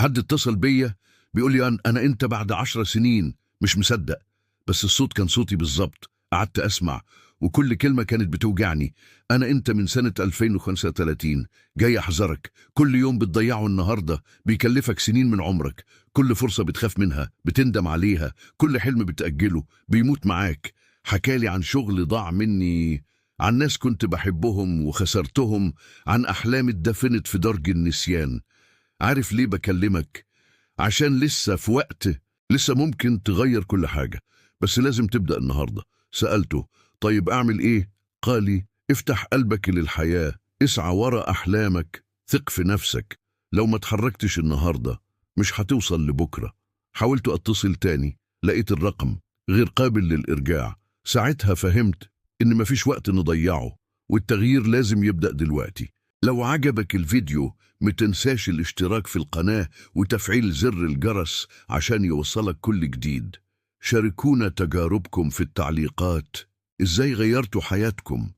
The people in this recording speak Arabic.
حد اتصل بيا بيقول لي أنا أنت بعد 10 سنين. مش مصدق، بس الصوت كان صوتي بالظبط. قعدت أسمع وكل كلمة كانت بتوجعني. أنا أنت من سنة 2035، جاي أحذرك. كل يوم بتضيعه النهاردة بيكلفك سنين من عمرك. كل فرصة بتخاف منها بتندم عليها. كل حلم بتأجله بيموت معاك. حكالي عن شغل ضاع مني، عن ناس كنت بحبهم وخسرتهم، عن أحلام اتدفنت في درج النسيان. عارف ليه بكلمك؟ عشان لسه في وقت، لسه ممكن تغير كل حاجة، بس لازم تبدأ النهاردة. سألته طيب أعمل إيه؟ قال لي افتح قلبك للحياة، اسعى ورا أحلامك، ثق في نفسك. لو ما تحركتش النهاردة مش هتوصل لبكرة. حاولت أتصل تاني، لقيت الرقم غير قابل للإرجاع. ساعتها فهمت إن مفيش وقت نضيعه، والتغيير لازم يبدأ دلوقتي. لو عجبك الفيديو متنساش الاشتراك في القناة وتفعيل زر الجرس عشان يوصلك كل جديد. شاركونا تجاربكم في التعليقات، ازاي غيرتوا حياتكم؟